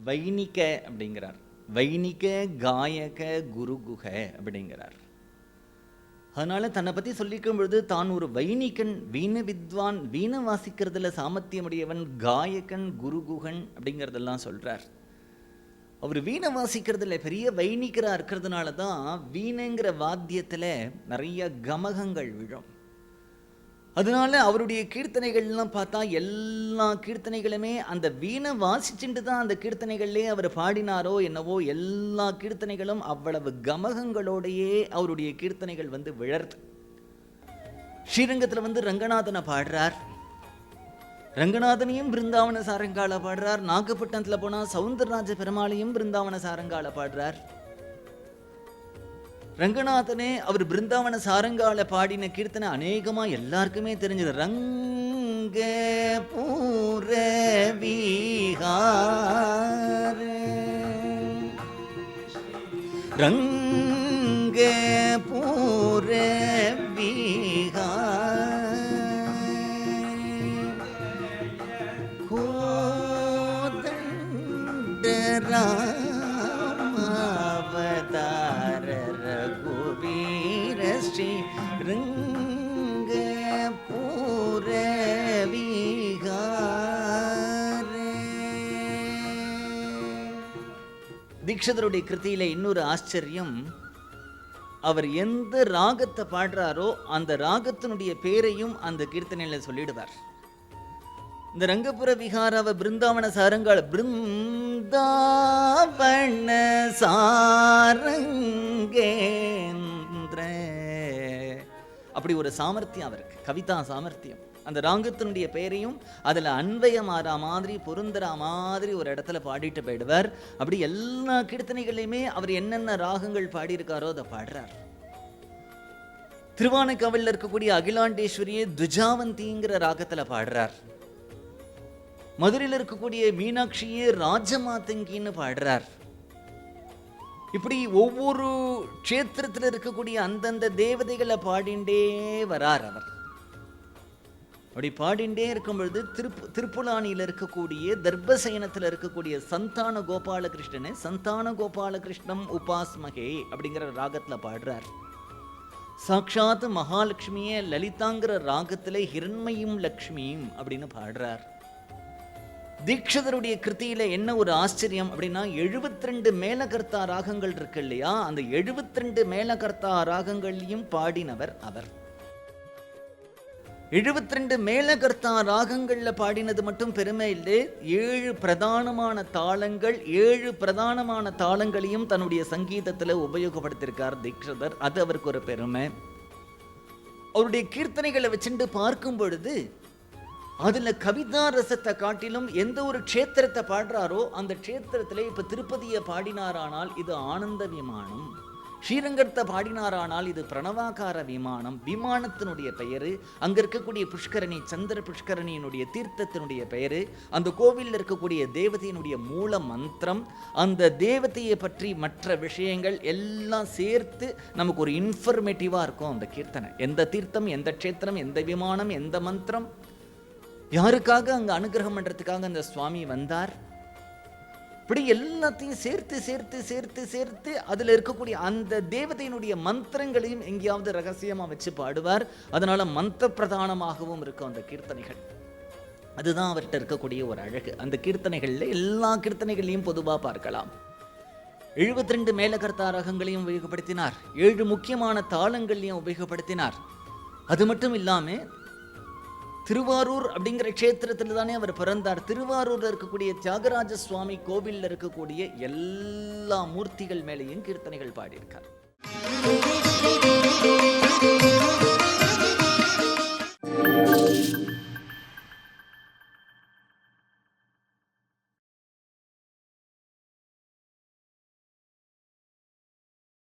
வைணிக அப்படிங்கிறார். வைணிக காயக குருகுக அப்படிங்கிறார். அதனால தன்னை பற்றி சொல்லிக்கும் பொழுது தான் ஒரு வைணிகன், வீண வித்வான், வீணை வாசிக்கிறதுல சாமர்த்தியமுடையவன், காயகன், குருகுகன் அப்படிங்கிறதெல்லாம் சொல்கிறார். அவர் வீணை வாசிக்கிறதுல பெரிய வைணிகராக இருக்கிறதுனால தான் வீணைங்கிற வாத்தியத்தில் நிறைய கமகங்கள் விழும். அதனால அவருடைய கீர்த்தனைகள்லாம் பார்த்தா எல்லா கீர்த்தனைகளுமே அந்த வீணை வாசிச்சுட்டு தான் அந்த கீர்த்தனைகள்லேயே அவர் பாடினாரோ என்னவோ, எல்லா கீர்த்தனைகளும் அவ்வளவு கமகங்களோடையே அவருடைய கீர்த்தனைகள் விழருது. ஸ்ரீரங்கத்தில் ரங்கநாதனை பாடுறார். ரங்கநாதனையும் பிருந்தாவன சாரங்கால பாடுறார். நாகப்பட்டினத்தில் போனால் சவுந்தரராஜ பெருமாளையும் பிருந்தாவன சாரங்கால பாடுறார். ரங்கநாதனே அவர் பிருந்தாவன சாரங்கால பாடின கீர்த்தனை அநேகமா எல்லாருக்குமே தெரிஞ்சது. ரங்க பூர விஹார, ரங்க பூர விஹார, கோதண்டரா ஸ்ரீ ரங்க பூர விஹார. தீக்ஷிதருடைய கிருதியில இன்னொரு ஆச்சரியம், அவர் எந்த ராகத்தை பாடுறாரோ அந்த ராகத்தினுடைய பேரையும் அந்த கீர்த்தனையில சொல்லிடுவார். இந்த ரங்கபுர விஹாராவ பிருந்தாவன சாரங்கால, பிருந்தாவன சாரங்கேந்திர, அப்படி ஒரு சாமர்த்தியம் அவருக்கு, கவிதா சாமர்த்தியம். அந்த ராகத்தினுடைய பெயரையும் அதில் அன்வயமாற மாதிரி, பொருந்துற மாதிரி ஒரு இடத்துல பாடிட்டு போயிடுவார். அப்படி எல்லா கீர்த்தனைகளையுமே அவர் என்னென்ன ராகங்கள் பாடியிருக்காரோ அதை பாடுறார். திருவானைக்காவலில் இருக்கக்கூடிய அகிலாண்டேஸ்வரியை துஜாவந்திங்கிற ராகத்துல பாடுறார். மதுரையில் இருக்கக்கூடிய மீனாட்சியே ராஜமாதங்கின்னு பாடுறார். இப்படி ஒவ்வொரு க்ஷேத்திரத்தில் இருக்கக்கூடிய அந்தந்த தேவதைகளை பாடிண்டே வரார் அவர். அப்படி பாடிண்டே இருக்கும் பொழுது திருப்புலானியில் இருக்கக்கூடிய தர்பசயனத்தில் இருக்கக்கூடிய சந்தான கோபாலகிருஷ்ணனை சந்தான கோபாலகிருஷ்ணம் உபாஸ்மகே அப்படிங்கிற ராகத்தில் பாடுறார். சாக்ஷாத் மகாலட்சுமியே லலிதாங்கிற ராகத்தில் ஹிரண்மயும் லக்ஷ்மியும் அப்படின்னு பாடுறார். தீக்ஷிதருடைய கிருதியில என்ன ஒரு ஆச்சரியம் அப்படின்னா, 72 மேலகர்த்தா ராகங்கள் இருக்கு இல்லையா, அந்த 72 மேலகர்த்தா ராகங்களையும் பாடினவர் அவர். 72 மேலகர்த்தா ராகங்கள்ல பாடினது மட்டும் பெருமை இல்லை, 7 பிரதானமான தாளங்கள், 7 பிரதானமான தாளங்களையும் தன்னுடைய சங்கீதத்துல உபயோகப்படுத்தியிருக்கார் தீக்ஷிதர். அது அவருக்கு ஒரு பெருமை. அவருடைய கீர்த்தனைகளை வச்சுட்டு பார்க்கும் பொழுது அதுல கவிதா ரசத்தை காட்டிலும் எந்த ஒரு க்ஷேத்திரத்தை பாடுறாரோ அந்த க்ஷேத்திரத்திலே இப்ப திருப்பதியை பாடினாரானால் இது ஆனந்த விமானம், ஸ்ரீரங்கத்தை பாடினாரானால் இது பிரணவாகார விமானம், விமானத்தினுடைய பெயரு, அங்க இருக்கக்கூடிய புஷ்கரணி சந்திர புஷ்கரணியினுடைய தீர்த்தத்தினுடைய பெயரு, அந்த கோவிலில் இருக்கக்கூடிய தேவதையினுடைய மூல மந்திரம், அந்த தேவதையை பற்றி மற்ற விஷயங்கள் எல்லாம் சேர்த்து நமக்கு ஒரு இன்ஃபர்மேட்டிவா இருக்கும் அந்த கீர்த்தனை. எந்த தீர்த்தம், எந்த க்ஷேத்திரம், எந்த விமானம், எந்த மந்திரம், யாருக்காக அங்க அனுகிரகம் பண்றதுக்காக அந்த சுவாமி வந்தார், இப்படி எல்லாத்தையும் சேர்த்து சேர்த்து சேர்த்து சேர்த்து அதுல இருக்கக்கூடிய அந்த தேவதையினுடைய மந்திரங்களையும் எங்கேயாவது ரகசியமா வச்சு பாடுவார். அதனால மந்திர பிரதானமாகவும் இருக்கும் அந்த கீர்த்தனைகள். அதுதான் அவர்கிட்ட இருக்கக்கூடிய ஒரு அழகு. அந்த கீர்த்தனைகள்ல எல்லா கீர்த்தனைகளையும் பொதுவா பார்க்கலாம். 72 மேலகர்த்தா ராகங்களையும் உபயோகப்படுத்தினார், 7 முக்கியமான தாளங்களையும் உபயோகப்படுத்தினார். அது மட்டும் இல்லாம திருவாரூர் அப்படிங்கிற க்ஷேத்திரத்தில் தானே அவர் பிறந்தார். திருவாரூர்ல இருக்கக்கூடிய தியாகராஜ சுவாமி கோவிலில் இருக்கக்கூடிய எல்லா மூர்த்திகள் மேலேயும் கீர்த்தனைகள் பாடியிருக்கார்.